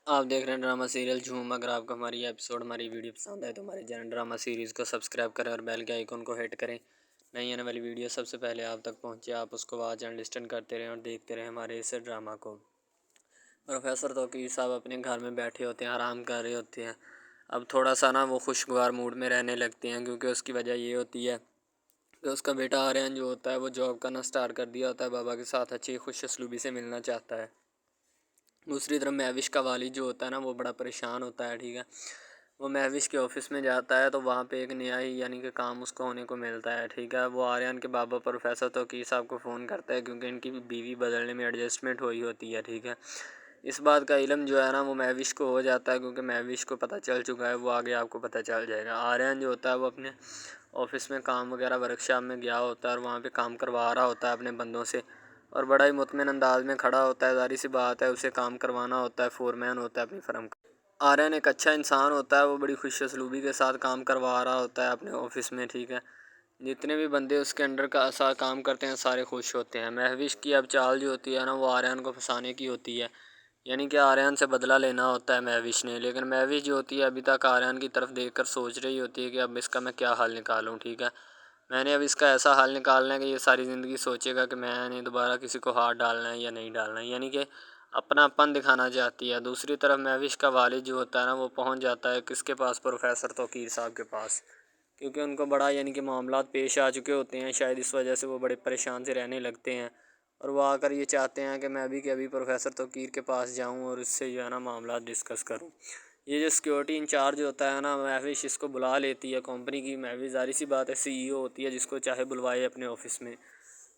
आप देख रहे हैं ड्रामा सीरियल झूम। अगर आपको हमारी एपिसोड हमारी वीडियो पसंद आए तो हमारे चैनल ड्रामा सीरीज़ को सब्सक्राइब करें और बेल के आइकन को हिट करें। नई आने वाली वीडियो सबसे पहले आप तक पहुंचे, आप उसको वॉच एंड लिस्टन करते रहें और देखते रहें हमारे इस ड्रामा को। प्रोफेसर तौकीर साहब अपने घर में बैठे होते हैं, आराम कर रहे होते हैं। अब थोड़ा सा ना वो खुशगवार मूड में रहने लगते हैं, क्योंकि उसकी वजह ये होती है कि उसका बेटा आर्यन जो होता है वो जॉब करना स्टार्ट कर दिया होता है, बाबा के साथ अच्छी खुश असलूबी से मिलना चाहता है। दूसरी तरफ महविश का वालिद जो होता है ना वो बड़ा परेशान होता है। ठीक है, वो महविश के ऑफिस में जाता है तो वहाँ पे एक नया ही यानी कि काम उसको होने को मिलता है। ठीक है, वो आर्यन के बाबा प्रोफेसर तौकीर साहब को फ़ोन करता है, क्योंकि इनकी बीवी बदलने में एडजस्टमेंट हुई होती है। ठीक है, इस बात का इल्म जो है ना वो महविश को हो जाता है, क्योंकि महविश को पता चल चुका है, वो आगे आपको पता चल जाएगा। आर्यन जो होता है वो अपने ऑफिस में काम वगैरह वर्कशॉप में गया होता है और वहाँ पे काम करवा रहा होता है अपने बंदों से, और बड़ा ही मुतमिन अंदाज में खड़ा होता है। ज़ाहिर सी बात है उसे काम करवाना होता है, फोरमैन होता है अपनी फर्म का। आर्यन एक अच्छा इंसान होता है, वो बड़ी खुश असलूबी के साथ काम करवा रहा होता है अपने ऑफिस में। ठीक है, जितने भी बंदे उसके अंडर का सा काम करते हैं सारे खुश होते हैं। महविश की अब चाल जो होती है ना वो आर्यन को फंसाने की होती है, यानी कि आर्यन से बदला लेना होता है महविश ने। लेकिन महविश जो होती है अभी तक आर्यन की तरफ देखकर सोच रही होती है कि अब इसका मैं क्या हल निकालूं। ठीक है, मैंने अब इसका ऐसा हल निकालना है कि ये सारी ज़िंदगी सोचेगा कि मैंने दोबारा किसी को हाथ डालना है या नहीं डालना है, यानी कि अपनापन दिखाना चाहती है। दूसरी तरफ महविश का वालिद जो होता है ना वो पहुंच जाता है किसके पास, प्रोफेसर तौकीर साहब के पास, क्योंकि उनको बड़ा यानी कि मामलात पेश आ चुके होते हैं। शायद इस वजह से वो बड़े परेशान से रहने लगते हैं, और वो आकर ये चाहते हैं कि मैं अभी के अभी प्रोफेसर तौकीर के पास जाऊं और उससे जो है ना मामला डिस्कस करूं। ये जो सिक्योरिटी इंचार्ज होता है ना महविश, इसको बुला लेती है कंपनी की महविश। ज़ाहिर सी बात है सीईओ होती है, जिसको चाहे बुलवाए अपने ऑफिस में,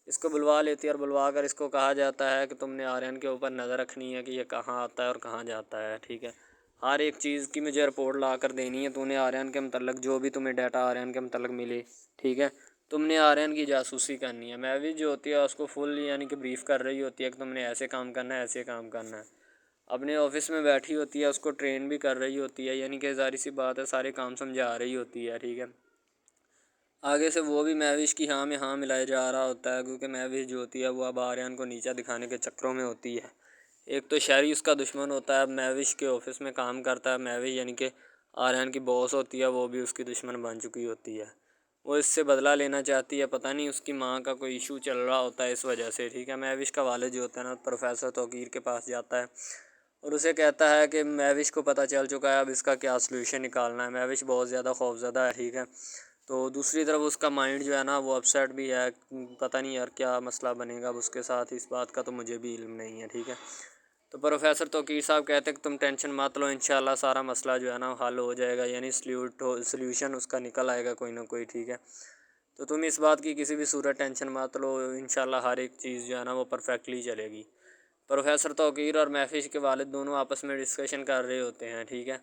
इसको बुलवा लेती है और बुलवा कर इसको कहा जाता है कि तुमने आर्यन के ऊपर नज़र रखनी है कि ये कहाँ आता है और कहाँ जाता है। ठीक है, हर एक चीज़ की मुझे रिपोर्ट ला कर देनी है। तूने आर्यन के मतलब जो भी तुम्हें डाटा आर्यन के मतलब मिले, ठीक है, तुमने आर्यन की जासूसी करनी है। महविश जो होती है उसको फुल यानी कि ब्रीफ कर रही होती है कि तुमने ऐसे काम करना है, ऐसे काम करना है। अपने ऑफिस में बैठी होती है, उसको ट्रेन भी कर रही होती है, यानी कि ज़ाहिर सी बात है सारे काम समझा रही होती है। ठीक है, आगे से वो भी महविश की हाँ में हाँ मिलाया जा रहा होता है, क्योंकि महविश जो होती है वो अब आर्यन को नीचा दिखाने के चक्करों में होती है। एक तो शहरी उसका दुश्मन होता है, अब महविश के ऑफिस में काम करता है। महविश यानी कि आर्यन की बॉस होती है, वो भी उसकी दुश्मन बन चुकी होती है। वो इससे बदला लेना चाहती है, पता नहीं उसकी माँ का कोई इशू चल रहा होता है इस वजह से। ठीक है, महविश का वालिद जो होता है ना प्रोफेसर तौकीर के पास जाता है और उसे कहता है कि महविश को पता चल चुका है, अब इसका क्या सलूशन निकालना है। महविश बहुत ज़्यादा खौफज़दा है। ठीक है, तो दूसरी तरफ उसका माइंड जो है ना वो अपसेट भी है, पता नहीं यार क्या मसला बनेगा अब उसके साथ, इस बात का तो मुझे भी इल्म नहीं है। ठीक है, तो प्रोफेसर तौकीर साहब कहते हैं कि तुम टेंशन मत लो, इंशाल्लाह सारा मसला जो है ना हल हो जाएगा, यानी सल्यूशन उसका निकल आएगा कोई ना कोई। ठीक है, तो तुम इस बात की किसी भी सूरत टेंशन मत लो, इंशाल्लाह हर एक चीज़ जो है ना वो परफेक्टली चलेगी। प्रोफेसर तौकीर और महविश के वालिद दोनों आपस में डिस्कशन कर रहे होते हैं। ठीक है,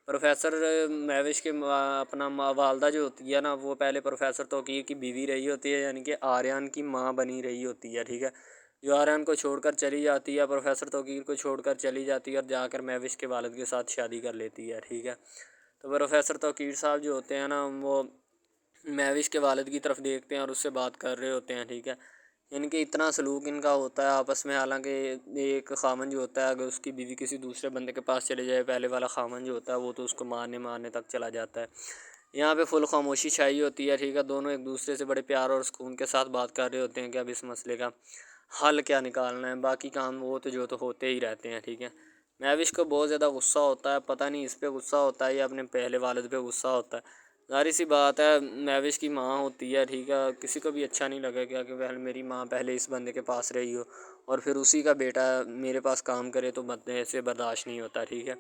प्रोफेसर महविश के अपना वालदा जो होती है ना वो पहले प्रोफेसर तौकीर की बीवी रही होती है, यानी कि आर्यन की माँ बनी रही होती है। ठीक है, जो आर्यन को छोड़कर चली जाती है, प्रोफेसर तौकीर को छोड़कर चली जाती है और जाकर महविश के वालिद के साथ शादी कर लेती है। ठीक है, तो प्रोफेसर तौकीर साहब जो होते हैं ना वो महविश के वालिद की तरफ देखते हैं और उससे बात कर रहे होते हैं। ठीक है, इनके इतना सलूक इनका होता है आपस में, हालांकि एक खामन जो होता है अगर उसकी बीवी किसी दूसरे बंदे के पास चले जाए, पहले वाला खामन जो होता है वो तो उसको मारने मारने तक चला जाता है। यहाँ पे फुल खामोशी छाई होती है। ठीक है, दोनों एक दूसरे से बड़े प्यार और सुकून के साथ बात कर रहे होते हैं कि अब इस मसले का हल क्या निकालना है। बाकी काम वो तो जो तो होते ही रहते हैं। ठीक है, महविश को बहुत ज़्यादा गुस्सा होता है, पता नहीं इस पर गुस्सा होता है या अपने पहले वालिद पे गुस्सा होता है। ज़ाहिर सी बात है महविश की माँ होती है। ठीक है, किसी को भी अच्छा नहीं लगेगा कि पहले मेरी माँ पहले इस बंदे के पास रही हो और फिर उसी का बेटा मेरे पास काम करे, तो बंदे से बर्दाश्त नहीं होता। ठीक है,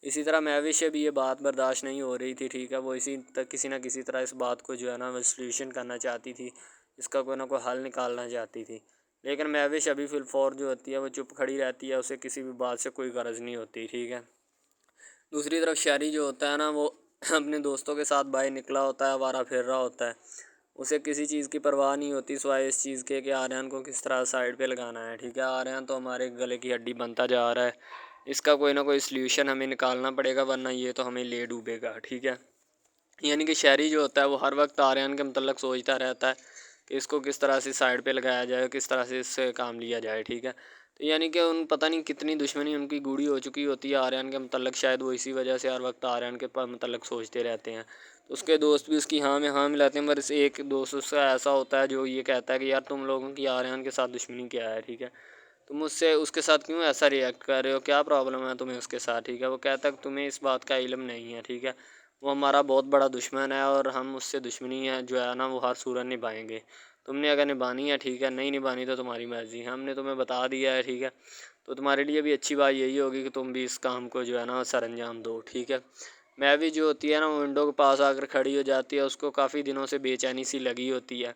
इसी तरह महविश से भी ये बात बर्दाश्त नहीं हो रही थी। ठीक है, वो इसी तक किसी ना किसी तरह इस बात को जो है ना सल्यूशन करना चाहती थी, इसका कोई ना कोई हल निकालना चाहती थी। लेकिन महविश अभी फिलफौर जो होती है वो चुप खड़ी रहती है, उसे किसी भी बात से कोई गरज नहीं होती। ठीक है, दूसरी तरफ शहरी जो होता है ना वो अपने दोस्तों के साथ बाहर निकला होता है, आवारा फिर रहा होता है। उसे किसी चीज़ की परवाह नहीं होती सिवाय इस चीज़ के कि आर्यन को किस तरह साइड पे लगाना है। ठीक है, आर्यन तो हमारे गले की हड्डी बनता जा रहा है, इसका कोई ना कोई सल्यूशन हमें निकालना पड़ेगा, वरना ये तो हमें ले डूबेगा। ठीक है, यानी कि शहरी जो होता है वो हर वक्त आर्यन के मतलब सोचता रहता है कि इसको किस तरह से साइड पे लगाया जाए, किस तरह से इससे काम लिया जाए। ठीक है, तो यानी कि उन पता नहीं कितनी दुश्मनी उनकी गूढ़ी हो चुकी होती है आर्यन के मतलब, शायद वो इसी वजह से हर वक्त आर्यन के मतलब सोचते रहते हैं। तो उसके दोस्त भी उसकी हाँ में हाँ मिलाते हैं, पर इस एक दोस्त उसका ऐसा होता है जो ये कहता है कि यार तुम लोगों की आर्यन के साथ दुश्मनी क्या है, ठीक है, तुम मुझसे उसके साथ क्यों ऐसा रिएक्ट कर रहे हो, क्या प्रॉब्लम है तुम्हें उसके साथ, ठीक है। वो कहता है कि तुम्हें इस बात का इल्म नहीं है, ठीक है, वो हमारा बहुत बड़ा दुश्मन है और हम उससे दुश्मनी है जो है ना वो हर सूरत निभाएंगे। तुमने अगर निभानी है ठीक है, नहीं निभानी तो तुम्हारी मर्ज़ी, हमने तुम्हें बता दिया है, ठीक है। तो तुम्हारे लिए भी अच्छी बात यही होगी कि तुम भी इस काम को जो है ना सर अंजाम दो, ठीक है। मैं भी जो होती है ना वो विंडो के पास आकर खड़ी हो जाती है, उसको काफ़ी दिनों से बेचैनी सी लगी होती है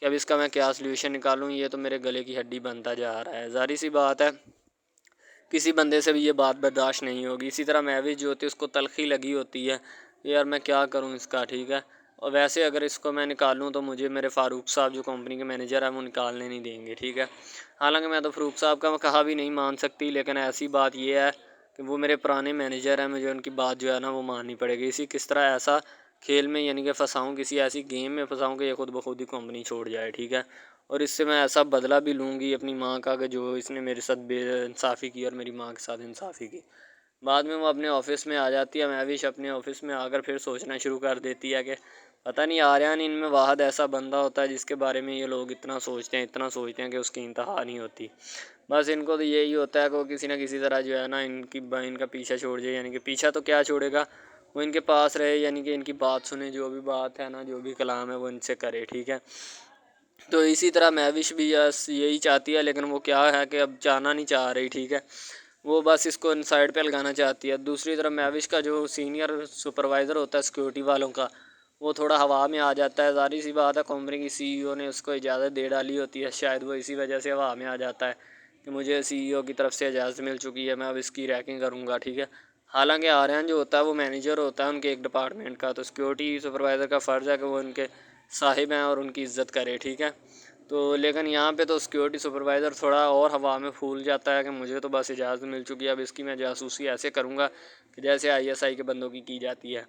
कि अब इसका मैं क्या सल्यूशन निकालूं, ये तो मेरे गले की हड्डी बनता जा रहा है। ज़ाहिर सी बात है किसी बंदे से भी ये बात बर्दाश्त नहीं होगी। इसी तरह महविश जो होती है उसको तलखी लगी होती है यार मैं क्या करूं इसका, ठीक है। और वैसे अगर इसको मैं निकालूं तो मुझे मेरे फ़ारूक साहब जो कंपनी के मैनेजर हैं वो निकालने नहीं देंगे, ठीक है। हालांकि मैं तो फ़ारूक साहब का कहा भी नहीं मान सकती, लेकिन ऐसी बात ये है कि वो मेरे पुराने मैनेजर हैं, मुझे उनकी बात जो है ना वो माननी पड़ेगी। इसी किस तरह ऐसा खेल में यानी कि फंसाऊँ, किसी ऐसी गेम में फंसाऊँ कि ये खुद ब खुद ही कंपनी छोड़ जाए, ठीक है। और इससे मैं ऐसा बदला भी लूँगी अपनी माँ का कि जो इसने मेरे साथ बेइंसाफ़ी की और मेरी माँ के साथ इंसाफ़ी की। बाद में वो अपने ऑफ़िस में आ जाती है, महविश अपने ऑफ़िस में आकर फिर सोचना शुरू कर देती है कि पता नहीं आर्यन इनमें वाहिद ऐसा बंदा होता है जिसके बारे में ये लोग इतना सोचते हैं, इतना सोचते हैं कि उसकी इंतहा नहीं होती। बस इनको तो यही होता है कि वो किसी न किसी तरह जो है ना इनका पीछा छोड़ जाए, यानी कि पीछा तो क्या छोड़ेगा, वो इनके पास रहे, यानी कि इनकी बात सुने, जो भी बात है ना, जो भी कलाम है वो इनसे करे, ठीक है। तो इसी तरह महविश भी यस यही चाहती है, लेकिन वो क्या है कि अब जाना नहीं चाह रही, ठीक है। वो बस इसको साइड पे लगाना चाहती है। दूसरी तरफ महविश का जो सीनियर सुपरवाइज़र होता है सिक्योरिटी वालों का, वो थोड़ा हवा में आ जाता है। ज़ाहिर सी बात है कंपनी की सीईओ ने उसको इजाज़त दे डाली होती है, शायद वो इसी वजह से हवा में आ जाता है कि मुझे सीईओ की तरफ से इजाज़त मिल चुकी है, मैं अब इसकी रैकिंग करूँगा, ठीक है। हालांकि आर्यन जो होता है वो मैनेजर होता है उनके एक डिपार्टमेंट का, तो सिक्योरिटी सुपरवाइज़र का फ़र्ज़ है कि वो उनके साहिब हैं और उनकी इज़्ज़त करे, ठीक है। तो लेकिन यहाँ पे तो सिक्योरिटी सुपरवाइज़र थोड़ा और हवा में फूल जाता है कि मुझे तो बस इजाज़त मिल चुकी है, अब इसकी मैं जासूसी ऐसे करूँगा कि जैसे आईएसआई के बंदों की जाती है,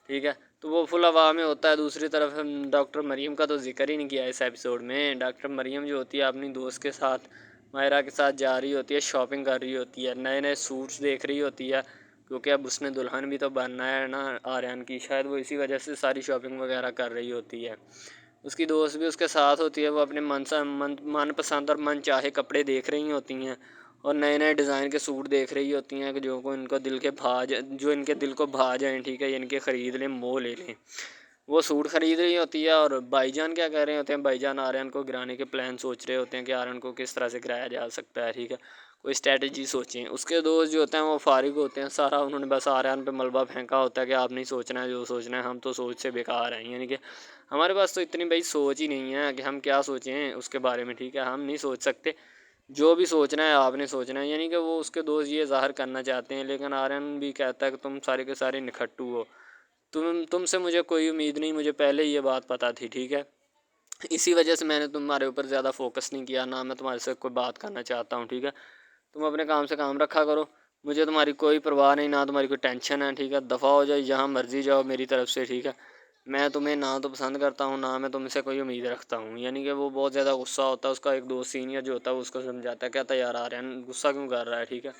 ठीक है। तो वो फुल हवा में होता है। दूसरी तरफ डॉक्टर मरीम का तो जिक्र ही नहीं किया इस एपिसोड में। डॉक्टर मरीम जो होती है अपनी दोस्त के साथ मायरा के साथ जा रही होती है, शॉपिंग कर रही होती है, नए नए सूट्स देख रही होती है, क्योंकि अब उसने दुल्हन भी तो बनना है ना आर्यन की, शायद वो इसी वजह से सारी शॉपिंग वगैरह कर रही होती है। उसकी दोस्त भी उसके साथ होती है, वो अपने मनपसंद और मन चाहे कपड़े देख रही होती हैं और नए नए डिज़ाइन के सूट देख रही होती हैं कि जो इनके दिल को भा जाएँ, ठीक है, इनके ख़रीद लें, मोह ले लें। वो सूट ख़रीद रही होती है और भाईजान क्या कह रहे होते हैं, भाईजान आर्यन को गिराने के प्लान सोच रहे होते हैं कि आर्यन को किस तरह से गिराया जा सकता है, ठीक है, कोई स्ट्रेटजी सोचें। उसके दोस्त जो होते हैं वो फारिग होते हैं, सारा उन्होंने बस आर्यन पे मलबा फेंका होता है कि आप नहीं सोचना है जो सोचना है, हम तो सोच से बेकार हैं, यानी कि हमारे पास तो इतनी भाई सोच ही नहीं है कि हम क्या सोचें उसके बारे में, ठीक है, हम नहीं सोच सकते। जो भी सोचना है आपने सोचना है, यानी कि वो उसके दोस्त ये ज़ाहिर करना चाहते हैं, लेकिन आर्यन भी कहता है कि तुम सारे के सारे निखट्टू हो, तुमसे मुझे कोई उम्मीद नहीं, मुझे पहले ही ये बात पता थी, ठीक है। इसी वजह से मैंने तुम्हारे ऊपर ज़्यादा फोकस नहीं किया, ना मैं तुम्हारे से कोई बात करना चाहता हूँ, ठीक है। तुम अपने काम से काम रखा करो, मुझे तुम्हारी कोई परवाह नहीं, ना तुम्हारी कोई टेंशन है, ठीक है। दफ़ा हो जाए, जहाँ मर्ज़ी जाओ मेरी तरफ से, ठीक है। मैं तुम्हें ना तो पसंद करता हूँ, ना मैं तुमसे कोई उम्मीद रखता हूँ, यानी कि वो बहुत ज़्यादा गुस्सा होता है। उसका एक दोस्त सीनियर जो होता है वो उसको समझाता है, कहता है यार आर्यन गुस्सा क्यों कर रहा है, ठीक है।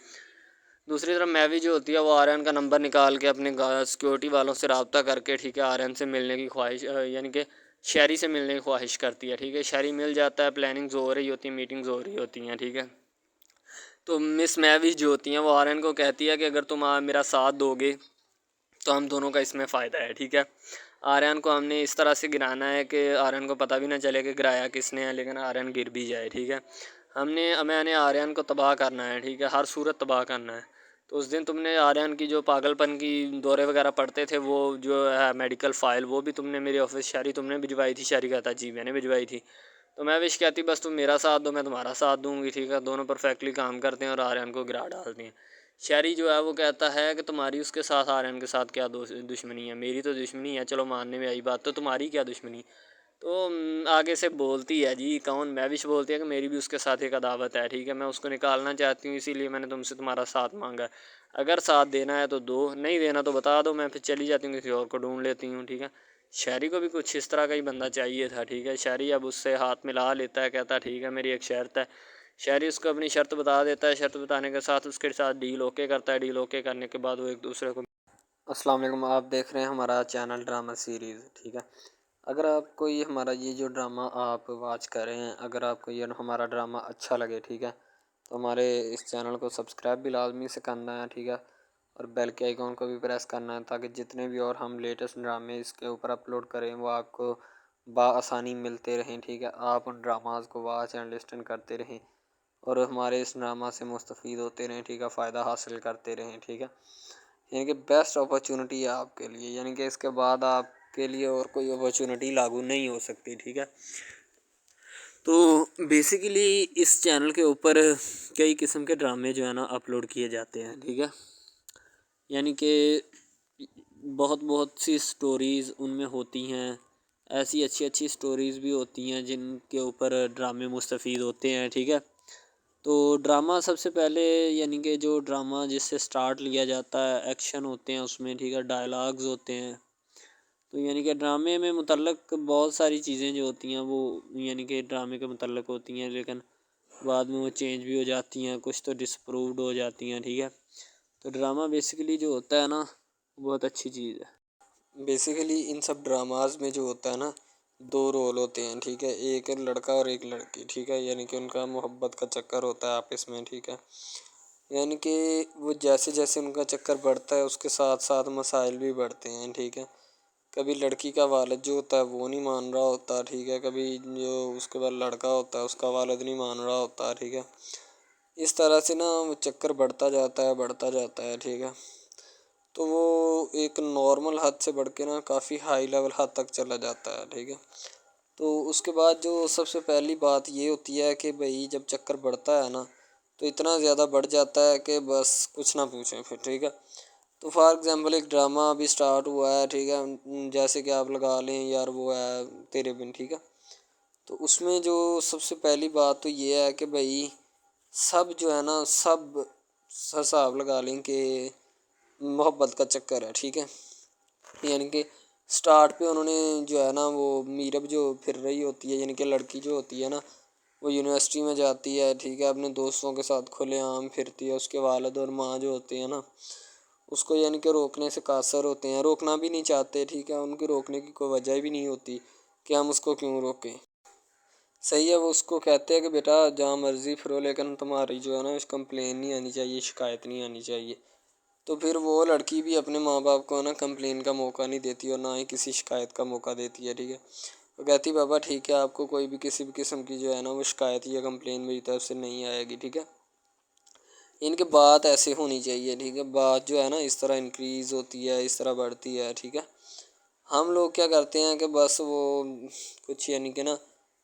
दूसरी तरफ मैवी जो होती है वो आर्यन का नंबर निकाल के अपने सिक्योरिटी वालों से रब्ता करके, ठीक है, आर्यन से मिलने की ख्वाहिश यानी कि शहरी से मिलने की ख्वाहिश करती है, ठीक है। शहरी मिल जाता है, प्लानिंग्स हो रही होती हैं, मीटिंग्स हो रही होती हैं, ठीक है। तो मिस मैविश जो होती हैं वो आर्यन को कहती है कि अगर तुम मेरा साथ दोगे तो हम दोनों का इसमें फ़ायदा है, ठीक है। आर्यन को हमने इस तरह से गिराना है कि आर्यन को पता भी ना चले कि गिराया किसने है, लेकिन आर्यन गिर भी जाए, ठीक है। मैंने आर्यन को तबाह करना है, ठीक है, हर सूरत तबाह करना है। तो उस दिन तुमने आर्यन की जो पागलपन की दौरे वगैरह पड़ते थे, वो जो है मेडिकल फ़ाइल, वो भी तुमने मेरे ऑफिस शहरी तुमने भिजवाई थी। शहरी कहता जी मैंने भिजवाई थी। तो मैं विश कहती बस तुम मेरा साथ दो, मैं तुम्हारा साथ दूंगी, ठीक है। दोनों परफेक्टली काम करते हैं और आर्यन को गिरा डालते हैं। शहरी जो है वो कहता है कि तुम्हारी उसके साथ आर्यन के साथ क्या दुश्मनी है, मेरी तो दुश्मनी है, चलो मानने में आई बात, तो तुम्हारी क्या दुश्मनी। तो आगे से बोलती है जी कौन, मैविश बोलती है कि मेरी भी उसके साथ एक अदावत है, ठीक है, मैं उसको निकालना चाहती हूँ, इसीलिए मैंने तुमसे तुम्हारा साथ मांगा है। अगर साथ देना है तो दो, नहीं देना तो बता दो, मैं फिर चली जाती हूँ, किसी और को ढूंढ लेती हूँ, ठीक है। शहरी को भी कुछ इस तरह का ही बंदा चाहिए था, ठीक है। शहरी अब उससे हाथ मिला लेता है, कहता ठीक है मेरी एक शर्त है शहरी उसको अपनी शर्त बता देता है, शर्त बताने के साथ उसके साथ डील ओके करता है। डील ओके करने के बाद वो एक दूसरे को अस्सलाम वालेकुम, आप देख रहे हैं हमारा चैनल ड्रामा सीरीज़, ठीक है। अगर आपको ये हमारा ये जो ड्रामा आप वॉच कर रहे हैं, अगर आपको ये हमारा ड्रामा अच्छा लगे, ठीक है, तो हमारे इस चैनल को सब्सक्राइब भी लाजमी से करना है, ठीक है, और बेल के आइकॉन को भी प्रेस करना है ताकि जितने भी और हम लेटेस्ट ड्रामे इसके ऊपर अपलोड करें वो आपको बआसानी मिलते रहें, ठीक है। आप उन ड्रामाज को वॉच एंड लिस्टन करते रहें और हमारे इस ड्रामा से मुस्तफ़ीद होते रहें, ठीक है, फ़ायदा हासिल करते रहें, ठीक है। यानी कि बेस्ट अपॉर्चुनिटी है आपके लिए, यानी कि इसके बाद आपके लिए और कोई अपॉर्चुनिटी लागू नहीं हो सकती, ठीक है। तो बेसिकली इस चैनल के ऊपर कई किस्म के ड्रामे जो है ना अपलोड किए जाते हैं, ठीक है। यानी कि बहुत बहुत सी स्टोरीज़ उनमें होती हैं, ऐसी अच्छी अच्छी स्टोरीज़ भी होती हैं जिनके ऊपर ड्रामे मुस्तफ़ीद होते हैं, ठीक है। तो ड्रामा सबसे पहले यानी कि जो ड्रामा जिससे स्टार्ट लिया जाता है, एक्शन होते हैं उसमें, ठीक है, डायलॉग्स होते हैं। तो यानी कि ड्रामे में मुतल्लक बहुत सारी चीज़ें जो होती हैं वो यानी कि ड्रामे के मुतल्लक होती हैं, लेकिन बाद में वो चेंज भी हो जाती हैं, कुछ तो डिसप्रूव्ड हो जाती हैं, ठीक है। तो ड्रामा बेसिकली जो होता है ना बहुत अच्छी चीज़ है। बेसिकली इन सब ड्रामाज में जो होता है ना दो रोल होते हैं, ठीक है, एक लड़का और एक लड़की, ठीक है, यानी कि उनका मोहब्बत का चक्कर होता है आपस में, ठीक है। यानी कि वो जैसे जैसे उनका चक्कर बढ़ता है उसके साथ साथ मसाइल भी बढ़ते हैं, ठीक है। कभी लड़की का वालिद जो होता है वो नहीं मान रहा होता, ठीक है, कभी जो उसके बाद लड़का होता है उसका वालिद नहीं मान रहा होता, ठीक है। इस तरह से ना वो चक्कर बढ़ता जाता है, ठीक है। तो वो एक नॉर्मल हद से बढ़ के ना काफ़ी हाई लेवल हद तक चला जाता है, ठीक है। तो उसके बाद जो सबसे पहली बात ये होती है कि भाई जब चक्कर बढ़ता है ना तो इतना ज़्यादा बढ़ जाता है कि बस कुछ ना पूछें फिर, ठीक है। तो फॉर एग्ज़ाम्पल एक ड्रामा अभी स्टार्ट हुआ है, ठीक है, जैसे कि आप लगा लें यार वो है तेरे बिन, ठीक है। तो उसमें जो सबसे पहली बात तो ये है कि भाई सब जो है ना सब हिसाब लगा लें कि मोहब्बत का चक्कर है, ठीक है। यानी कि स्टार्ट पे उन्होंने जो है ना वो मीरब जो फिर रही होती है, यानी कि लड़की जो होती है ना वो यूनिवर्सिटी में जाती है, ठीक है, अपने दोस्तों के साथ खुलेआम फिरती है। उसके वालिद और माँ जो होते हैं ना उसको यानी कि रोकने से कासर होते हैं, रोकना भी नहीं चाहते, ठीक है, उनकी रोकने की कोई वजह भी नहीं होती कि हम उसको क्यों रोकें। सही है, वो उसको कहते हैं कि बेटा जहाँ मर्ज़ी फिरो लेकिन तुम्हारी जो है ना कंप्लेन नहीं आनी चाहिए, शिकायत नहीं आनी चाहिए। तो फिर वो लड़की भी अपने माँ बाप को ना कंप्लेन का मौका नहीं देती और ना ही किसी शिकायत का मौका देती है, ठीक है। वो कहती बाबा ठीक है, आपको कोई भी किसी भी किस्म की जो है ना वो शिकायत या कंप्लेन मेरी तरफ से नहीं आएगी, ठीक है। इनकी बात ऐसे होनी चाहिए, ठीक है, बात जो है ना इस तरह इंक्रीज़ होती है, इस तरह बढ़ती है, ठीक है। हम लोग क्या करते हैं कि बस वो कुछ यानी कि ना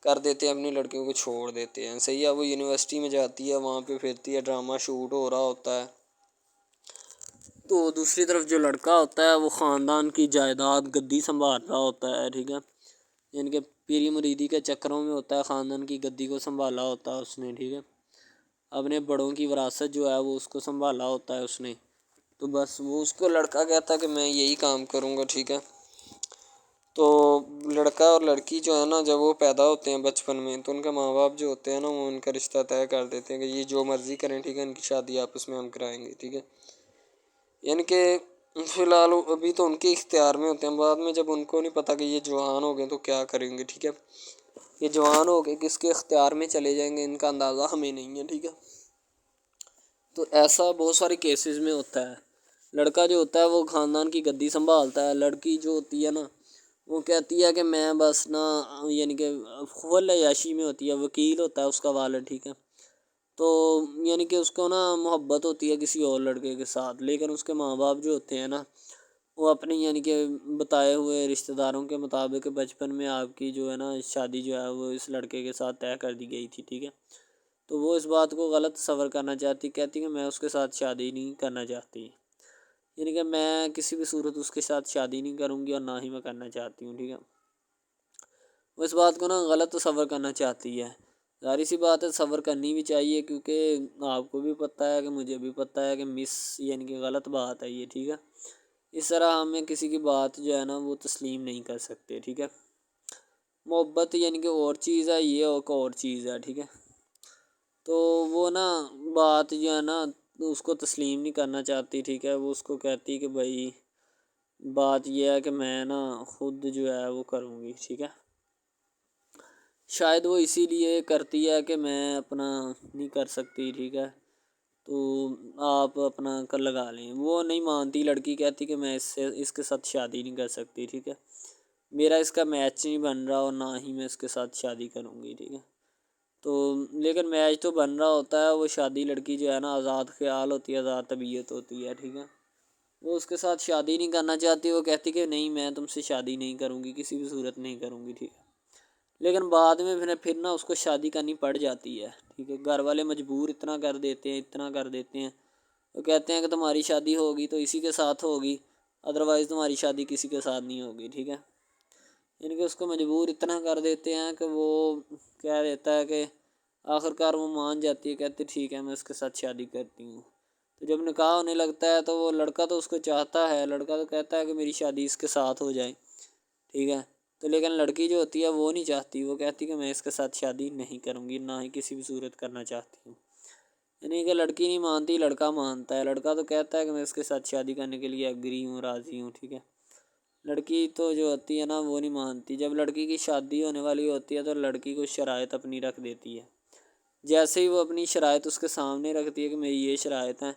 कर देते हैं, अपनी लड़कियों को छोड़ देते हैं। सही है, वो यूनिवर्सिटी में जाती है, वहाँ पे फिरती है, ड्रामा शूट हो रहा होता है। तो दूसरी तरफ जो लड़का होता है वो ख़ानदान की जायदाद गद्दी संभाल रहा होता है, ठीक है। यानी कि पीरी मुरीदी के चक्करों में होता है, ख़ानदान की गद्दी को संभाला होता है उसने, ठीक है। अपने बड़ों की विरासत जो है वो उसको संभाला होता है उसने। तो बस वो उसको लड़का कहता है कि मैं यही काम करूँगा, ठीक है। तो लड़का और लड़की जो है ना जब वो पैदा होते हैं बचपन में तो उनके माँ बाप जो होते हैं ना वो उनका रिश्ता तय कर देते हैं कि ये जो मर्ज़ी करें, ठीक है, इनकी शादी आपस में हम कराएंगे, ठीक है। यानी कि फ़िलहाल अभी तो उनके इख्तियार में होते हैं, बाद में जब उनको नहीं पता कि ये जवान हो गए तो क्या करेंगे, ठीक है। ये जवान हो गए किसके इख्तियार में चले जाएंगे इनका अंदाज़ा हमें नहीं है, ठीक है। तो ऐसा बहुत सारे केसेस में होता है। लड़का जो होता है वो ख़ानदान की गद्दी संभालता है, लड़की जो होती है ना वो कहती है कि मैं बस ना यानी कि फुल अय्याशी में होती है, वकील होता है उसका वालिद, ठीक है। तो यानी कि उसको ना मोहब्बत होती है किसी और लड़के के साथ, लेकिन उसके माँ बाप जो होते हैं ना वो अपने यानी कि बताए हुए रिश्तेदारों के मुताबिक बचपन में आपकी जो है ना शादी जो है वो इस लड़के के साथ तय कर दी गई थी, ठीक है। तो वो इस बात को गलत तस्वर करना चाहती, कहती कि मैं उसके साथ शादी नहीं करना चाहती, यानी कि मैं किसी भी सूरत उसके साथ शादी नहीं करूँगी और ना ही मैं करना चाहती हूँ, ठीक है। वो इस बात को ना गलत तस्वर करना चाहती है। ज़ाहिर सी बात है सब्र करनी भी चाहिए क्योंकि आपको भी पता है कि मुझे भी पता है कि मिस यानी कि गलत बात है ये, ठीक है। इस तरह हमें किसी की बात जो है ना वो तस्लीम नहीं कर सकते, ठीक है। मोहब्बत यानी कि और चीज़ है, ये और चीज़ है, ठीक है। तो वो ना बात जो है ना उसको तस्लीम नहीं करना चाहती, ठीक है। वो उसको कहती कि भाई बात ये है कि मैं ना खुद जो है वो करूँगी, ठीक है। शायद वो इसीलिए करती है कि मैं अपना नहीं कर सकती, ठीक है, तो आप अपना कर लगा लें। वो नहीं मानती, लड़की कहती कि मैं इसके साथ शादी नहीं कर सकती, ठीक है। मेरा इसका मैच नहीं बन रहा और ना ही मैं इसके साथ शादी करूँगी, ठीक है। तो लेकिन मैच तो बन रहा होता है। वो शादी लड़की जो है ना आज़ाद ख्याल होती है, आज़ाद तबीयत होती है, ठीक है। वो उसके साथ शादी नहीं करना चाहती। वो कहती कि नहीं, मैं तुमसे शादी नहीं करूँगी, किसी भी सूरत नहीं करूँगी, ठीक है। लेकिन बाद में फिर ना उसको शादी करनी पड़ जाती है, ठीक है। घर वाले मजबूर इतना कर देते हैं, इतना कर देते हैं। वो कहते हैं कि तुम्हारी शादी होगी तो इसी के साथ होगी, अदरवाइज़ तुम्हारी शादी किसी के साथ नहीं होगी, ठीक है। यानी कि उसको मजबूर इतना कर देते हैं कि वो कह देता है कि आखिरकार वो मान जाती है, कहती ठीक है मैं उसके साथ शादी करती हूँ। तो जब निकाह होने लगता है तो वो लड़का तो उसको चाहता है, लड़का तो कहता है कि मेरी शादी इसके साथ हो जाए, ठीक है। तो लेकिन लड़की जो होती है वो नहीं चाहती। वो कहती कि मैं इसके साथ शादी नहीं करूँगी, ना ही किसी भी सूरत करना चाहती हूँ। यानी कि लड़की नहीं मानती, लड़का मानता है। लड़का तो कहता है कि मैं इसके साथ शादी करने के लिए एग्री हूँ, राज़ी हूँ, ठीक है। लड़की तो जो होती है ना वो नहीं मानती। जब लड़की की शादी होने वाली होती है तो लड़की को शराइत अपनी रख देती है। जैसे ही वो अपनी शराइत उसके सामने रखती है कि मेरी ये शराइत हैं,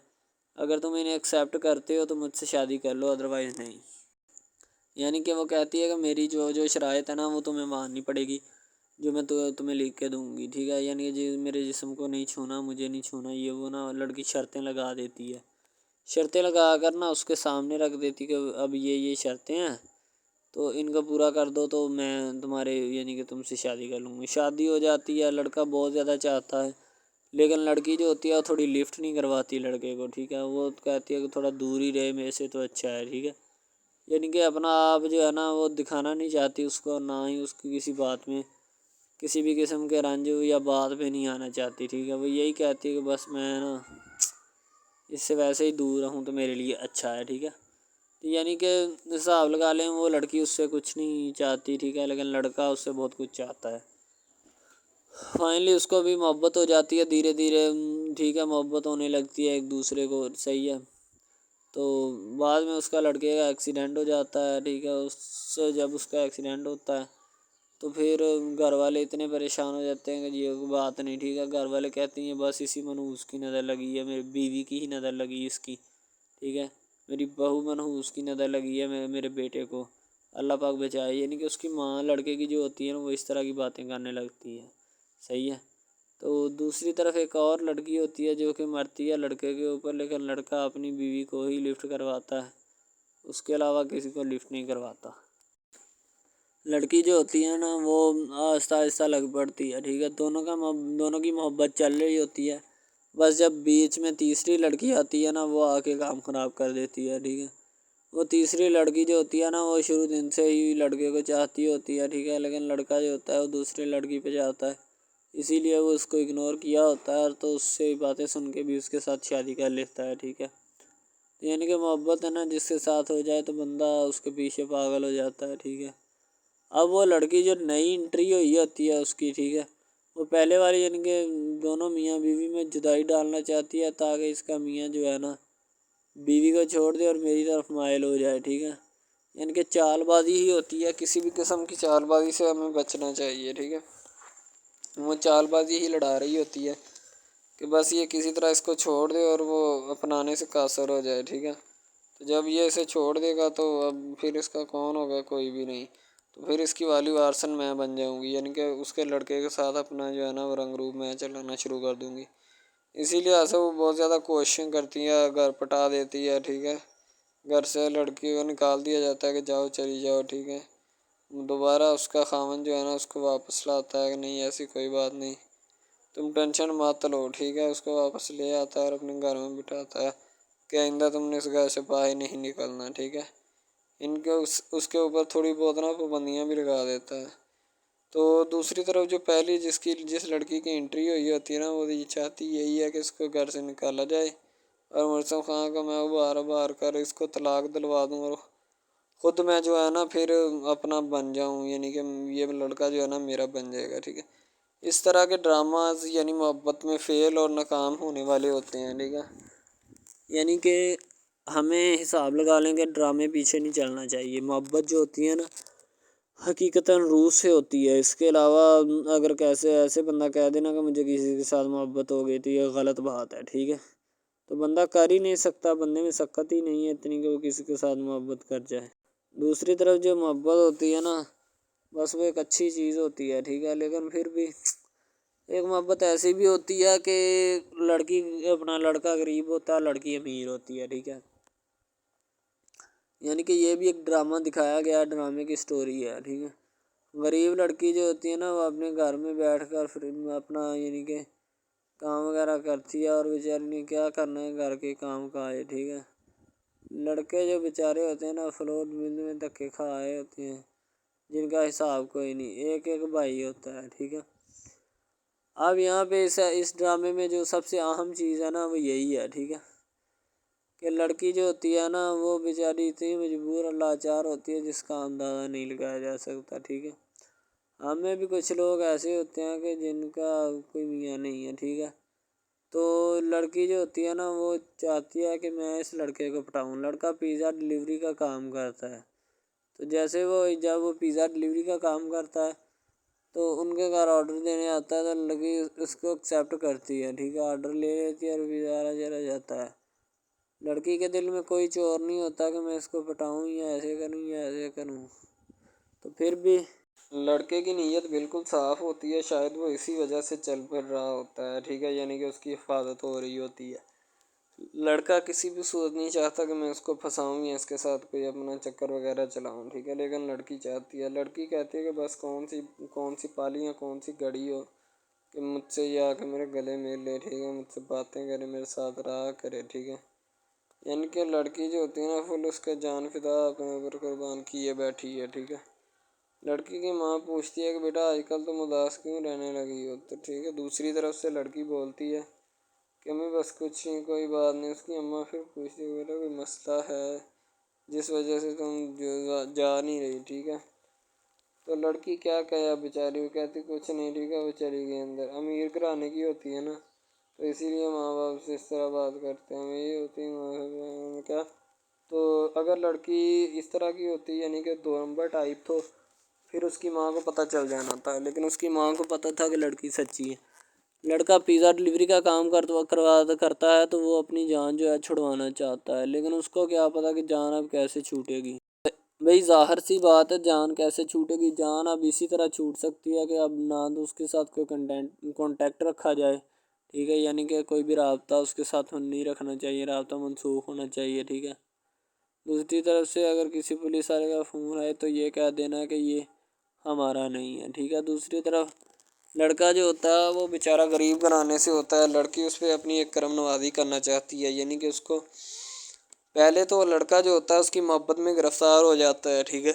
अगर तुम इन्हें एक्सेप्ट करते हो तो मुझसे शादी कर लो, अदरवाइज़ नहीं। यानी कि वो कहती है कि मेरी जो जो शराइत है ना वो तुम्हें माननी पड़ेगी, जो मैं तुम्हें लिख के दूँगी, ठीक है। यानी कि जो मेरे जिस्म को नहीं छूना, मुझे नहीं छूना, ये वो ना लड़की शर्तें लगा देती है। शर्तें लगा कर ना उसके सामने रख देती कि अब ये शर्तें हैं, तो इनको पूरा कर दो तो मैं तुम्हारे यानी कि तुमसे शादी कर लूँगी। शादी हो जाती है। लड़का बहुत ज़्यादा चाहता है, लेकिन लड़की जो होती है वो थोड़ी लिफ्ट नहीं करवाती लड़के को, ठीक है। वो कहती है कि थोड़ा दूर ही रहे मेरे से तो अच्छा है, ठीक है। यानी कि अपना आप जो है ना वो दिखाना नहीं चाहती उसको, ना ही उसकी किसी बात में किसी भी किस्म के रंज या बात पे नहीं आना चाहती, ठीक है। वो यही कहती है कि बस मैं ना इससे वैसे ही दूर रहूँ तो मेरे लिए अच्छा है, ठीक है। तो यानी कि हिसाब लगा लें वो लड़की उससे कुछ नहीं चाहती, ठीक है, लेकिन लड़का उससे बहुत कुछ चाहता है। फाइनली उसको भी मोहब्बत हो जाती है धीरे धीरे, ठीक है। मोहब्बत होने लगती है एक दूसरे को, सही है। तो बाद में उसका लड़के का एक्सीडेंट हो जाता है, ठीक है। उससे जब उसका एक्सीडेंट होता है तो फिर घर वाले इतने परेशान हो जाते हैं कि ये कोई बात नहीं, ठीक है। घर वाले कहते हैं बस इसी मनहूस की नज़र लगी है, मेरी बीवी की ही नज़र लगी इसकी, ठीक है। मेरी बहू मनहूस की नज़र लगी है मेरे बेटे को, अल्लाह पाक बचाए। यानी कि उसकी माँ लड़के की जो होती है ना वो इस तरह की बातें करने लगती है, सही है। तो दूसरी तरफ एक और लड़की होती है जो कि मरती है लड़के के ऊपर, लेकिन लड़का अपनी बीवी को ही लिफ्ट करवाता है, उसके अलावा किसी को लिफ्ट नहीं करवाता। लड़की जो होती है ना वो आहिस्ता आहिस्ता लग पड़ती है, ठीक है। दोनों की मोहब्बत चल रही होती है। बस जब बीच में तीसरी लड़की आती है ना वो आके काम ख़राब कर देती है, ठीक है। वो तीसरी लड़की जो होती है ना वो शुरू दिन से ही लड़के को चाहती होती है, ठीक है, लेकिन लड़का जो होता है वो दूसरी लड़की पे जाता है, इसीलिए वो उसको इग्नोर किया होता है। तो उससे बातें सुन के भी उसके साथ शादी कर लेता है, ठीक है। यानी कि मोहब्बत है ना जिसके साथ हो जाए तो बंदा उसके पीछे पागल हो जाता है, ठीक है। अब वो लड़की जो नई एंट्री हुई होती है उसकी, ठीक है, वो पहले वाली यानी कि दोनों मियाँ बीवी में जुदाई डालना चाहती है ताकि इसका मियाँ जो है ना बीवी को छोड़ दे और मेरी तरफ माइल हो जाए, ठीक है। यानी कि चालबाजी ही होती है, किसी भी किस्म की चालबाजी से हमें बचना चाहिए, ठीक है। वो चालबाजी ही लड़ा रही होती है कि बस ये किसी तरह इसको छोड़ दे और वो अपनाने से कासर हो जाए, ठीक है। तो जब ये इसे छोड़ देगा तो अब फिर इसका कौन होगा, कोई भी नहीं। तो फिर इसकी वाली वारसन मैं बन जाऊंगी, यानी कि उसके लड़के के साथ अपना जो है ना वो रंग रूप मैं चलाना शुरू कर दूंगी। इसीलिए ऐसा वो बहुत ज़्यादा कोशिश करती है, घर पटा देती है, ठीक है। घर से लड़की को निकाल दिया जाता है कि जाओ चली जाओ, ठीक है। दोबारा उसका खामन जो है ना उसको वापस लाता है कि नहीं ऐसी कोई बात नहीं, तुम टेंशन मत लो, ठीक है। उसको वापस ले आता है और अपने घर में बिठाता है कि आइंदा तुमने इस घर से बाहर नहीं निकलना, ठीक है। इनके उसके ऊपर थोड़ी बहुत ना पाबंदियाँ भी लगा देता है। तो दूसरी तरफ जो पहली जिस लड़की की एंट्री हुई होती है ना वो ये चाहती यही है कि इसको घर से निकाला जाए और मुर्सम खां का मैं उबार उबार कर इसको तलाक दिलवा दूँ और खुद मैं जो है ना फिर अपना बन जाऊँ, यानी कि ये लड़का जो है ना मेरा बन जाएगा, ठीक है। इस तरह के ड्रामाज यानी मोहब्बत में फ़ेल और नाकाम होने वाले होते हैं, ठीक है। यानी कि हमें हिसाब लगा लें कि ड्रामे पीछे नहीं चलना चाहिए। मोहब्बत जो होती है ना, हकीकतन रूह से होती है। इसके अलावा अगर कैसे ऐसे बंदा कह देना कि मुझे किसी के साथ मोहब्बत हो गई, तो ये गलत बात है, ठीक है। तो बंदा कर ही नहीं सकता, बंदे में सकत ही नहीं है इतनी कि वो किसी के साथ मोहब्बत कर जाए। दूसरी तरफ जो मोहब्बत होती है ना, बस वो एक अच्छी चीज़ होती है, ठीक है। लेकिन फिर भी एक मोहब्बत ऐसी भी होती है कि लड़की अपना लड़का गरीब होता है, लड़की अमीर होती है, ठीक है। यानी कि ये भी एक ड्रामा दिखाया गया, ड्रामे की स्टोरी है, ठीक है। गरीब लड़की जो होती है ना, वो अपने घर में बैठ कर फिर अपना यानी कि काम वगैरह करती है, और बेचारी ने क्या करना है घर के काम काज, ठीक है। लड़के जो बेचारे होते हैं ना, फ्लोर मिल में धक्के खाए होते हैं, जिनका हिसाब कोई नहीं, एक एक भाई होता है, ठीक है। अब यहाँ पे इस ड्रामे में जो सबसे अहम चीज़ है ना, वो यही है, ठीक है, कि लड़की जो होती है ना, वो बेचारी इतनी मजबूर और लाचार होती है जिसका अंदाज़ा नहीं लगाया जा सकता, ठीक है। हमें भी कुछ लोग ऐसे होते हैं कि जिनका कोई मियाँ नहीं है, ठीक है। तो लड़की जो होती है ना, वो चाहती है कि मैं इस लड़के को पटाऊँ। लड़का पिज़्ज़ा डिलीवरी का काम करता है, तो जैसे वो जब वो पिज़्ज़ा डिलीवरी का काम करता है, तो उनके घर ऑर्डर देने आता है, तो लड़की उसको एक्सेप्ट करती है, ठीक है। ऑर्डर ले लेती है और पिज़्ज़ा चला जाता है। लड़की के दिल में कोई चोर नहीं होता कि मैं इसको पटाऊँ या ऐसे करूँ या ऐसे करूँ। तो फिर भी लड़के की नीयत बिल्कुल साफ़ होती है, शायद वो इसी वजह से चल फिर रहा होता है, ठीक है। यानी कि उसकी हिफाजत हो रही होती है। लड़का किसी भी सूरत नहीं चाहता कि मैं उसको फंसाऊँ या इसके साथ कोई अपना चक्कर वगैरह चलाऊँ, ठीक है। लेकिन लड़की चाहती है, लड़की कहती है कि बस कौन सी पाली या कौन सी घड़ी हो कि मुझसे ये आके मेरे गले मिल ले, ठीक है, मुझसे बातें करे, मेरे साथ रहा करे, ठीक है। यानी कि लड़की जो होती है ना, फुल उसका जान फिदा अपने ऊपर कुर्बान किए बैठी है, ठीक है। लड़की की माँ पूछती है कि बेटा आजकल तुम उदास क्यों रहने लगी हो, तो ठीक है। दूसरी तरफ से लड़की बोलती है कि मैं बस कुछ नहीं, कोई बात नहीं। उसकी अम्मा फिर पूछती है बेटा कोई मसला है जिस वजह से तुम जा नहीं रही, ठीक है। तो लड़की क्या कहे बेचारी, वो कहती कुछ नहीं, ठीक है। वो चली गई अंदर। अमीर घराने की होती है ना, तो इसीलिए माँ बाप से इस तरह बात करते हैं। यही होती है माँ क्या। तो अगर लड़की इस तरह की होती यानी कि 2 नंबर टाइप, तो फिर उसकी माँ को पता चल जाना था। लेकिन उसकी माँ को पता था कि लड़की सच्ची है। लड़का पिज़्ज़ा डिलीवरी का काम करता है, तो वो अपनी जान जो है छुड़वाना चाहता है। लेकिन उसको क्या पता कि जान अब कैसे छूटेगी। भाई ज़ाहिर सी बात है, जान कैसे छूटेगी। जान अब इसी तरह छूट सकती है कि अब ना तो उसके साथ कोई कॉन्टैक्ट रखा जाए, ठीक है। यानी कि कोई भी राब्ता उसके साथ नहीं रखना चाहिए, राब्ता मनसूख होना चाहिए, ठीक है। दूसरी तरफ से अगर किसी पुलिस वाले का फ़ोन आए, तो ये कह देना कि ये हमारा नहीं है, ठीक है। दूसरी तरफ लड़का जो होता है वो बेचारा गरीब घराने से होता है। लड़की उस पर अपनी एक करम नवाज़ी करना चाहती है, यानी कि उसको पहले तो लड़का जो होता है उसकी मोहब्बत में गिरफ़्तार हो जाता है, ठीक है।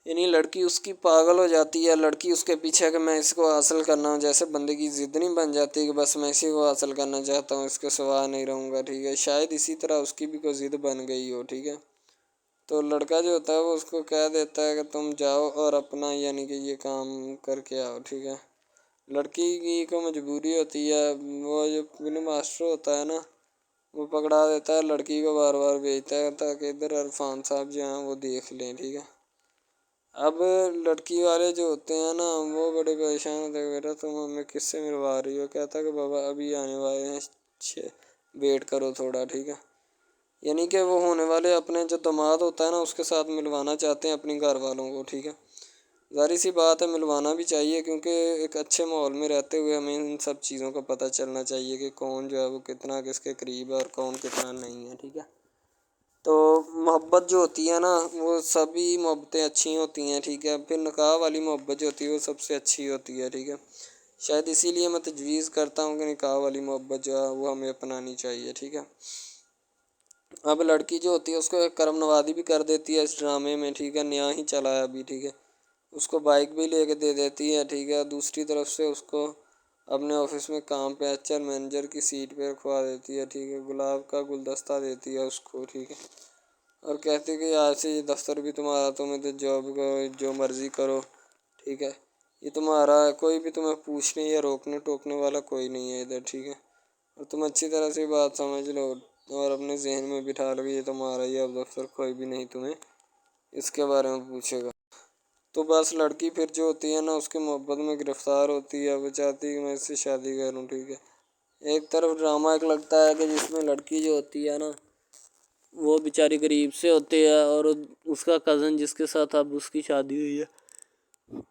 यानी लड़की उसकी पागल हो जाती है। लड़की उसके पीछे कि मैं इसको हासिल करना हूँ, जैसे बंदे की ज़िद नहीं बन जाती कि बस मैं इसी को हासिल करना चाहता हूँ, इसके सिवा नहीं रहूँगा, ठीक है। शायद इसी तरह उसकी भी कोई ज़िद बन गई हो, ठीक है। तो लड़का जो होता है वो उसको कह देता है कि तुम जाओ और अपना यानी कि ये काम करके आओ, ठीक है। लड़की की को मजबूरी होती है, वो जो फिल्म मास्टर होता है ना, वो पकड़ा देता है लड़की को, बार बार भेजता है ताकि इधर इरफान साहब जो हैं वो देख लें, ठीक है। अब लड़की वाले जो होते हैं ना, वो बड़े परेशान होते हैं, बेटा तुम हमें किससे मिलवा रही हो। कहता है कि बाबा अभी आने वाले हैं, वेट करो थोड़ा, ठीक है। यानी कि वो होने वाले अपने जो दामाद होता है ना, उसके साथ मिलवाना चाहते हैं अपने घर वालों को, ठीक है। ज़ाहिर सी बात है, मिलवाना भी चाहिए, क्योंकि एक अच्छे माहौल में रहते हुए हमें इन सब चीज़ों का पता चलना चाहिए कि कौन जो है वो कितना किसके करीब है और कौन कितना नहीं है, ठीक है। तो मोहब्बत जो होती है ना, वो सभी मोहब्बतें अच्छी होती हैं, ठीक है। फिर निकाह वाली मोहब्बत जो होती है वो सबसे अच्छी होती है, ठीक है। शायद इसीलिए मैं तजवीज़ करता हूँ कि निकाह वाली मोहब्बत जो है वो हमें अपनानी चाहिए, ठीक है। अब लड़की जो होती है उसको एक करम नवाज़ी भी कर देती है इस ड्रामे में, ठीक है। नया ही चला है अभी, ठीक है। उसको बाइक भी लेके दे देती है, ठीक है। दूसरी तरफ से उसको अपने ऑफिस में काम पे एचआर मैनेजर की सीट पे रखवा देती है, ठीक है। गुलाब का गुलदस्ता देती है उसको, ठीक है। और कहती है कि आज से ये दफ्तर भी तुम्हारा, तुम्हें तो जॉब करो जो मर्ज़ी करो, ठीक है। ये तुम्हारा है, कोई भी तुम्हें पूछने या रोकने टोकने वाला कोई नहीं है इधर, ठीक है। और तुम अच्छी तरह से बात समझ लो और अपने जहन में बिठा लो कि ये तुम्हारा ही अब अफसर, कोई भी नहीं तुम्हें इसके बारे में पूछेगा। तो बस लड़की फिर जो होती है ना उसकी मोहब्बत में गिरफ्तार होती है, वो चाहती है कि मैं इससे शादी करूँ, ठीक है। एक तरफ ड्रामा एक लगता है कि जिसमें लड़की जो होती है ना वो बेचारी गरीब से होती है और उसका कज़न जिसके साथ अब उसकी शादी हुई है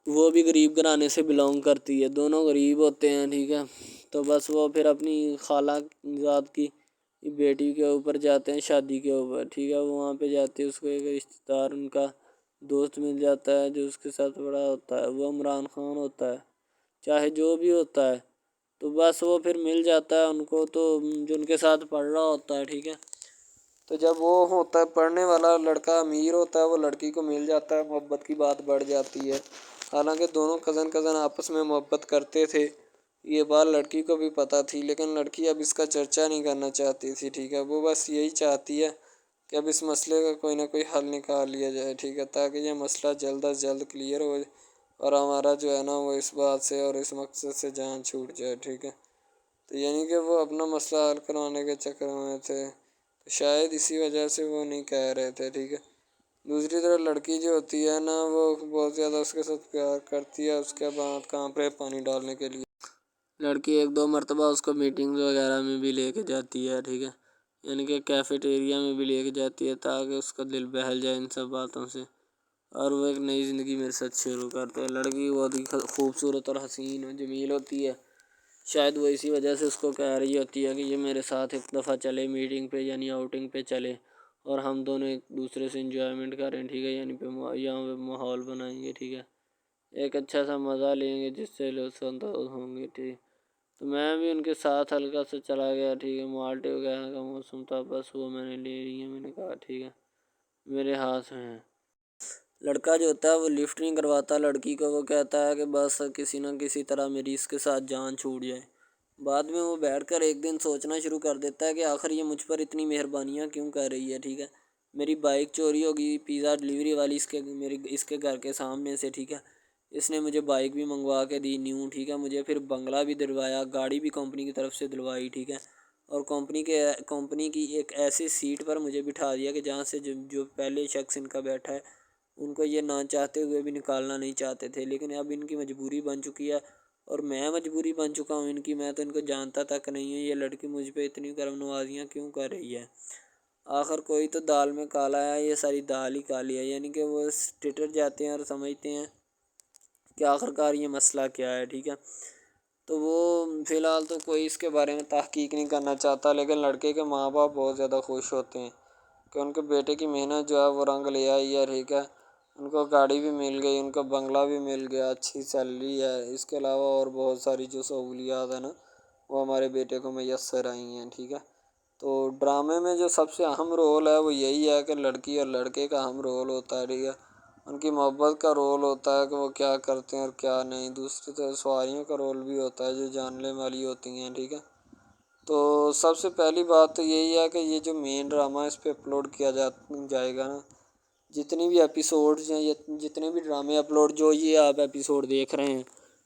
वो भी गरीब घराने से बिलोंग करती है, दोनों गरीब होते हैं, ठीक है। तो बस वो फिर अपनी खाला जात की बेटी के ऊपर जाते हैं शादी के ऊपर, ठीक है। वो वहाँ पे जाते हैं, उसको एक रिश्तेदार उनका दोस्त मिल जाता है जो उसके साथ बड़ा होता है, वो इमरान खान होता है, चाहे जो भी होता है। तो बस वो फिर मिल जाता है उनको, तो जो उनके साथ पढ़ रहा होता है, ठीक है। तो जब वो होता है पढ़ने वाला लड़का अमीर होता है, वो लड़की को मिल जाता है, मोहब्बत की बात बढ़ जाती है। हालांकि दोनों कज़न कज़न आपस में मोहब्बत करते थे, ये बात लड़की को भी पता थी, लेकिन लड़की अब इसका चर्चा नहीं करना चाहती थी, ठीक है। वो बस यही चाहती है कि अब इस मसले का कोई ना कोई हल निकाल लिया जाए, ठीक है, ताकि ये मसला जल्द अज जल्द क्लियर हो और हमारा जो है ना वो इस बात से और इस मकसद से जान छूट जाए, ठीक है। तो यानी कि वो अपना मसला हल करवाने के चक्कर में थे, तो शायद इसी वजह से वो नहीं कह रहे थे, ठीक है। दूसरी तरफ लड़की जो होती है ना वो बहुत ज़्यादा उसके साथ प्यार करती है, उसके बाद कहाँ पे पानी डालने के लिए लड़की एक दो मरतबा उसको मीटिंग वगैरह में भी लेके जाती है, ठीक है, यानी कि कैफेटेरिया में भी लेके जाती है ताकि उसका दिल बहल जाए इन सब बातों से और वो एक नई ज़िंदगी मेरे साथ शुरू करते हैं। लड़की बहुत ही खूबसूरत और हसीन और जमील होती है, शायद वो इसी वजह से उसको कह रही होती है कि ये मेरे साथ एक दफ़ा चले मीटिंग पे यानी आउटिंग पे चले और हम दोनों एक दूसरे से इंजॉयमेंट करें, ठीक है, यानी यहाँ पे माहौल बनाएंगे, ठीक है, एक अच्छा सा मज़ा लेंगे जिससे लुत्फ़ अंदोज़ होंगे, ठीक। तो मैं भी उनके साथ हल्का सा चला गया, ठीक है। माल्टे वगैरह का मौसम था, बस वो मैंने ले ली है, मैंने कहा ठीक है मेरे हाथ में है। लड़का जो होता है वो लिफ्ट नहीं करवाता लड़की को, वो कहता है कि बस किसी न किसी तरह मेरी इसके साथ जान छूट जाए। बाद में वो बैठकर एक दिन सोचना शुरू कर देता है कि आखिर ये मुझ पर इतनी मेहरबानियाँ क्यों कर रही है, ठीक है। मेरी बाइक चोरी होगी, पिज़्ज़ा डिलीवरी वाली इसके घर के सामने से, ठीक है। इसने मुझे बाइक भी मंगवा के दी न्यू, ठीक है, मुझे फिर बंगला भी दिलवाया, गाड़ी भी कंपनी की तरफ से दिलवाई, ठीक है। और कंपनी की एक ऐसी सीट पर मुझे बिठा दिया कि जहाँ से जो पहले शख्स इनका बैठा है उनको ये ना चाहते हुए भी निकालना नहीं चाहते थे, लेकिन अब इनकी मजबूरी बन चुकी है और मैं मजबूरी बन चुका हूँ इनकी। मैं तो इनको जानता तक नहीं हूँ, ये लड़की मुझ पे इतनी करम नवाजियाँ क्यों कर रही है। आखिर कोई तो दाल में काला है, ये सारी दाल ही काली है, यानी कि वो टिटर जाते हैं और समझते हैं कि आखिरकार ये मसला क्या है, ठीक है। तो वो फ़िलहाल तो कोई इसके बारे में तहकीक नहीं करना चाहता, लेकिन लड़के के माँ बाप बहुत ज़्यादा खुश होते हैं कि उनके बेटे की मेहनत जो है वो रंग ले आई है, ठीक है। उनको गाड़ी भी मिल गई, उनको बंगला भी मिल गया, अच्छी सैलरी है, इसके अलावा और बहुत सारी जो सहूलियात है ना वो हमारे बेटे को मैसर आई हैं, ठीक है। तो ड्रामे में जो सबसे अहम रोल है वो यही है कि लड़की और लड़के का अहम रोल होता है, ठीक है। उनकी मोहब्बत का रोल होता है कि वो क्या करते हैं और क्या नहीं। दूसरी तरफ सवारियों का रोल भी होता है जो जानने वाली होती हैं, ठीक है। तो सबसे पहली बात तो यही है कि ये जो मेन ड्रामा है इस पर अपलोड किया जाएगा ना, जितनी भी एपिसोड्स हैं या जितने भी ड्रामे अपलोड जो ये आप एपिसोड देख रहे हैं,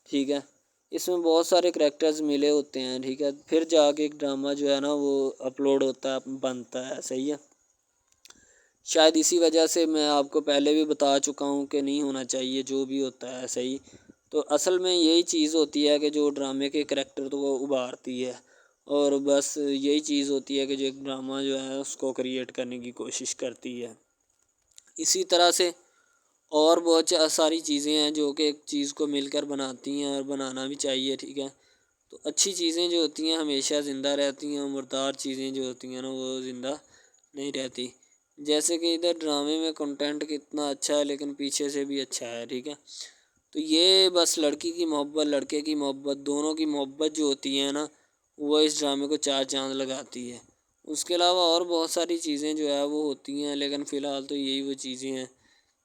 ठीक है, इसमें बहुत सारे करैक्टर्स मिले होते हैं, ठीक है, फिर जाके एक ड्रामा जो है ना वो अपलोड होता है, बनता है, सही है। शायद इसी वजह से मैं आपको पहले भी बता चुका हूँ कि नहीं होना चाहिए जो भी होता है, सही। तो असल में यही चीज़ होती है कि जो ड्रामे के करैक्टर तो वो उभारती है और बस यही चीज़ होती है कि जो एक ड्रामा जो है उसको क्रिएट करने की कोशिश करती है। इसी तरह से और बहुत सारी चीज़ें हैं जो कि एक चीज़ को मिलकर बनाती हैं और बनाना भी चाहिए, ठीक है। तो अच्छी चीज़ें जो होती हैं हमेशा ज़िंदा रहती हैं और मुर्दार चीज़ें जो होती हैं ना वो ज़िंदा नहीं रहती। जैसे कि इधर ड्रामे में कंटेंट कितना अच्छा है लेकिन पीछे से भी अच्छा है, ठीक है। तो ये बस लड़की की मोहब्बत लड़के की मोहब्बत दोनों की मोहब्बत जो होती है ना वो इस ड्रामे को चार चाँद लगाती है। उसके अलावा और बहुत सारी चीज़ें जो है वो होती हैं, लेकिन फ़िलहाल तो यही वो चीज़ें हैं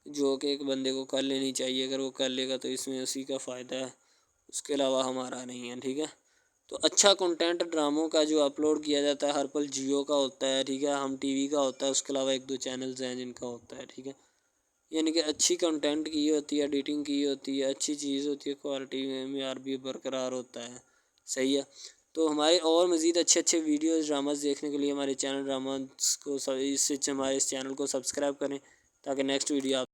जो कि एक बंदे को कर लेनी चाहिए। अगर वो कर लेगा तो इसमें उसी का फ़ायदा है, उसके अलावा हमारा नहीं है, ठीक है। तो अच्छा कंटेंट ड्रामों का जो अपलोड किया जाता है हर पल जियो का होता है, ठीक है, हम टीवी का होता है, उसके अलावा एक दो चैनल्स हैं जिनका होता है, ठीक है। यानी कि अच्छी कंटेंट की होती है, एडिटिंग की होती है, अच्छी चीज़ होती है, क्वालिटी में मेयार भी बरकरार होता है। सही है। तो हमारे और मज़ीद अच्छे अच्छे वीडियोज़ ड्रामास देखने के लिए हमारे चैनल ड्रामास को हमारे इस चैनल को सब्सक्राइब करें ताकि नेक्स्ट वीडियो आप